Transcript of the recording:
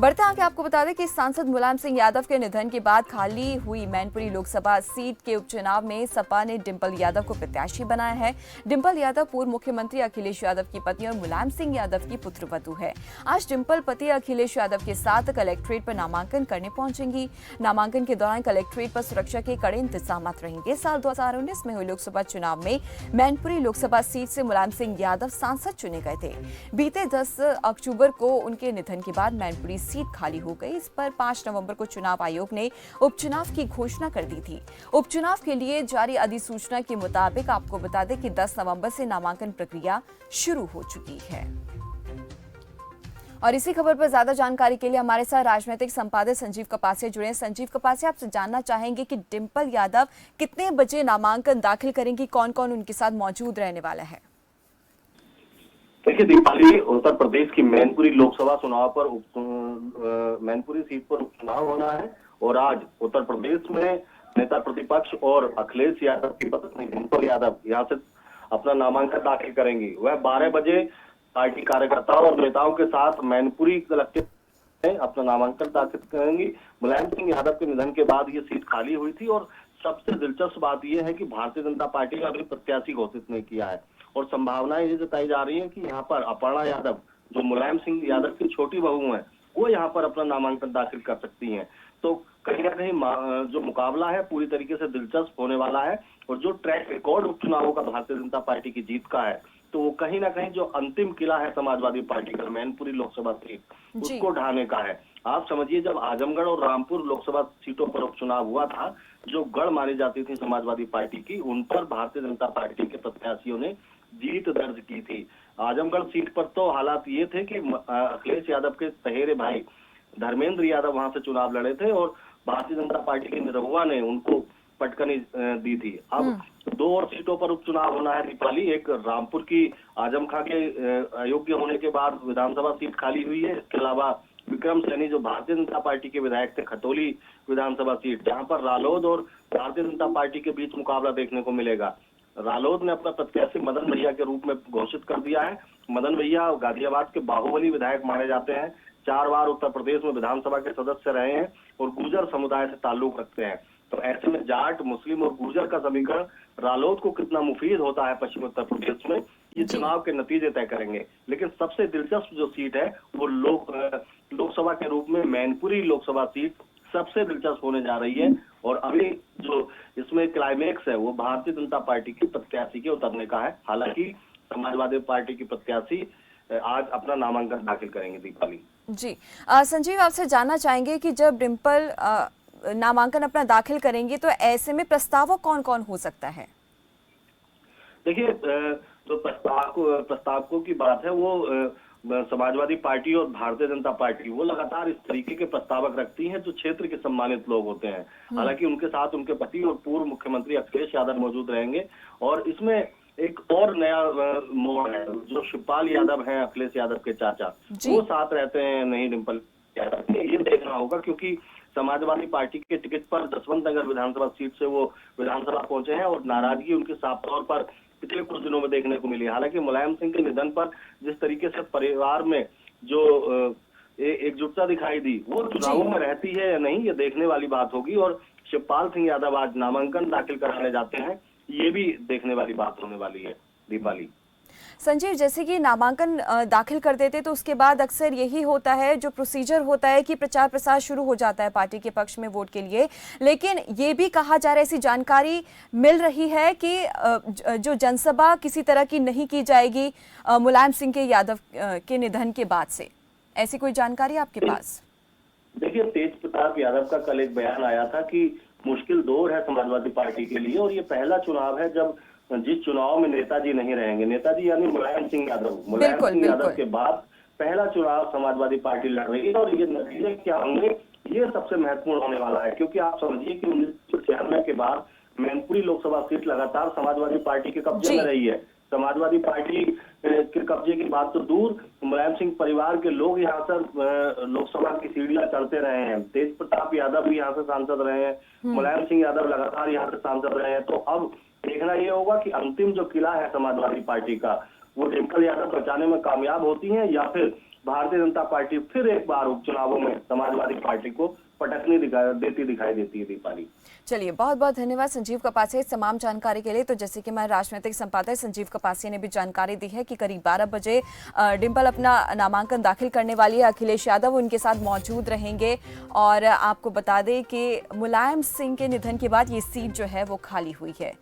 बढ़ते आगे आपको बता दें कि सांसद मुलायम सिंह यादव के निधन के बाद खाली हुई मैनपुरी लोकसभा सीट के उपचुनाव में सपा ने डिंपल यादव को प्रत्याशी बनाया है। डिंपल यादव पूर्व मुख्यमंत्री अखिलेश यादव की पत्नी और मुलायम सिंह यादव की पुत्रवधू है। आज डिंपल पति अखिलेश यादव के साथ कलेक्ट्रेट पर नामांकन करने पहुंचेंगी। नामांकन के दौरान कलेक्ट्रेट पर सुरक्षा के कड़े इंतजाम रहेंगे। साल 2019 में हुए लोकसभा चुनाव में मैनपुरी लोकसभा सीट से मुलायम सिंह यादव सांसद चुने गए थे। बीते 10 अक्टूबर को उनके निधन के बाद मैनपुरी सीट खाली हो गई। इस पर 5 नवंबर को चुनाव आयोग ने उपचुनाव की घोषणा कर दी थी। उपचुनाव के लिए जारी अधिसूचना के मुताबिक आपको बता दें कि 10 नवंबर से नामांकन प्रक्रिया शुरू हो चुकी है। और इसी खबर पर ज्यादा जानकारी के लिए हमारे साथ राजनीतिक संपादक संजीव कपासिया जुड़े हैं। संजीव कपासिया, आपसे जानना चाहेंगे कि डिंपल यादव कितने बजे नामांकन दाखिल करेंगी, कौन कौन उनके साथ मौजूद रहने वाला है? देखिए दीपाली, उत्तर प्रदेश की मैनपुरी लोकसभा चुनाव पर मैनपुरी सीट पर उपचुनाव होना है और आज उत्तर प्रदेश में नेता प्रतिपक्ष और अखिलेश यादव की पत्नी डिंपल यादव यहाँ से अपना नामांकन दाखिल करेंगी। वह 12 बजे पार्टी कार्यकर्ताओं और नेताओं के साथ मैनपुरी कलेक्ट्रेट में अपना नामांकन दाखिल करेंगी। मुलायम सिंह यादव के निधन के बाद ये सीट खाली हुई थी और सबसे दिलचस्प बात यह है कि भारतीय जनता पार्टी का अभी प्रत्याशी घोषित नहीं किया है और संभावनाएं ये जताई जा रही है कि यहाँ पर अपर्णा यादव, जो मुलायम सिंह यादव की छोटी बहू है, वो यहाँ पर अपना नामांकन दाखिल कर सकती हैं। तो कहीं ना कहीं जो मुकाबला है पूरी तरीके से दिलचस्प होने वाला है और जो ट्रैक रिकॉर्ड उपचुनावों का भारतीय जनता पार्टी की जीत का है, तो वो कहीं ना कहीं जो अंतिम किला है समाजवादी पार्टी का मैनपुरी लोकसभा सीट, उसको ढाने का है। आप समझिए, जब आजमगढ़ और रामपुर लोकसभा सीटों पर उपचुनाव हुआ था, जो गढ़ मानी जाती थी समाजवादी पार्टी की, उन पर भारतीय जनता पार्टी के प्रत्याशियों ने जीत दर्ज की थी। आजमगढ़ सीट पर तो हालात ये थे कि अखिलेश यादव के सहेरे भाई धर्मेंद्र यादव वहां से चुनाव लड़े थे और भारतीय जनता पार्टी के निरहुआ ने उनको पटकनी दी थी। अब 2 और सीटों पर उपचुनाव होना है दीपाली। एक रामपुर की आजम खां के अयोग्य होने के बाद विधानसभा सीट खाली हुई है। इसके अलावा विक्रम सैनी, जो भारतीय जनता पार्टी के विधायक थे, खतौली विधानसभा सीट, जहां पर रालोद और भारतीय जनता पार्टी के बीच मुकाबला देखने को मिलेगा। रालोद ने अपना प्रत्याशी मदन भैया के रूप में घोषित कर दिया है। मदन भैया गाजियाबाद के बाहुबली विधायक माने जाते हैं, 4 बार उत्तर प्रदेश में विधानसभा के सदस्य रहे हैं और गुर्जर समुदाय से ताल्लुक रखते हैं। तो ऐसे में जाट, मुस्लिम और गुर्जर का समीकरण रालोद को कितना मुफीद होता है पश्चिम उत्तर प्रदेश में, ये चुनाव के नतीजे तय करेंगे। लेकिन सबसे दिलचस्प जो सीट है वो लोकसभा के रूप में मैनपुरी लोकसभा सीट सबसे दिलचस्प होने जा रही है और अभी जो इसमें क्लाइमेक्स है वो भारतीय जनता पार्टी की प्रत्याशी के उतरने का है। हालांकि समाजवादी पार्टी की प्रत्याशी आज अपना नामांकन दाखिल करेंगे दीपाली जी। संजीव, आपसे जानना चाहेंगे कि जब डिंपल नामांकन अपना दाखिल करेंगे तो ऐसे में प्रस्तावक कौन कौन हो सकता है? देखिए, जो प्रस्तावकों की बात है वो समाजवादी पार्टी और भारतीय जनता पार्टी वो लगातार इस तरीके के प्रस्तावक रखती हैं जो क्षेत्र के सम्मानित लोग होते हैं। हालांकि उनके साथ उनके पति और पूर्व मुख्यमंत्री अखिलेश यादव मौजूद रहेंगे और इसमें एक और नया मोड़ है। जो शिवपाल यादव हैं, अखिलेश यादव के चाचा, वो साथ रहते हैं नहीं डिंपल यादव। ये देखना होगा क्योंकि समाजवादी पार्टी के टिकट पर जसवंत नगर विधानसभा सीट से वो विधानसभा पहुंचे हैं और नाराजगी उनके साफ तौर पर पिछले कुछ दिनों में देखने को मिली। हालांकि मुलायम सिंह के निधन पर जिस तरीके से परिवार में जो एकजुटता दिखाई दी, वो चुनावों में रहती है या नहीं, ये देखने वाली बात होगी। और शिवपाल सिंह यादव आज नामांकन दाखिल कराने जाते हैं, ये भी देखने वाली बात होने वाली है दीपाली। संजीव, जैसे कि नामांकन दाखिल कर देते तो उसके बाद अक्सर यही होता है, जो प्रोसीजर होता है कि प्रचार प्रसार शुरू हो जाता है पार्टी के पक्ष में वोट के लिए। लेकिन ये भी कहा जा रहा है, ऐसी जानकारी मिल रही है कि जो जनसभा किसी तरह की नहीं की जाएगी मुलायम सिंह के यादव के निधन के बाद से। ऐसी कोई जानकारी आपके पास? देखिए, तेज प्रताप यादव का कल एक बयान आया था कि मुश्किल दौर है समाजवादी पार्टी के लिए और ये पहला चुनाव है जब जिस चुनाव में नेताजी नहीं रहेंगे। नेताजी यानी मुलायम सिंह यादव। मुलायम सिंह यादव के बाद पहला चुनाव समाजवादी पार्टी लड़ रही है और ये नतीजे क्या होंगे, ये सबसे महत्वपूर्ण होने वाला है। क्योंकि आप समझिए कि 1996 के बाद मैनपुरी लोकसभा सीट लगातार समाजवादी पार्टी के कब्जे में रही है। समाजवादी पार्टी के कब्जे की बात तो दूर, मुलायम सिंह परिवार के लोग यहाँ से लोकसभा की सीढ़ियां चढ़ते रहे हैं। तेज प्रताप यादव भी यहाँ से सांसद रहे हैं, मुलायम सिंह यादव लगातार यहाँ से सांसद रहे हैं। तो अब देखना ये होगा कि अंतिम जो किला है समाजवादी पार्टी का, वो डिंपल यादव बचाने में कामयाब होती हैं या फिर भारतीय जनता पार्टी फिर एक बार उपचुनावों में समाजवादी पार्टी को पटकनी दिखाई देती है। दीपाली, चलिए, बहुत बहुत धन्यवाद संजीव कपासिया इस तमाम जानकारी के लिए। तो जैसे कि हमारे राजनीतिक संपादक संजीव कपासिया ने भी जानकारी दी है कि करीब 12 बजे डिंपल अपना नामांकन दाखिल करने वाली है। अखिलेश यादव उनके साथ मौजूद रहेंगे। और आपको बता दें कि मुलायम सिंह के निधन के बाद ये सीट जो है वो खाली हुई है।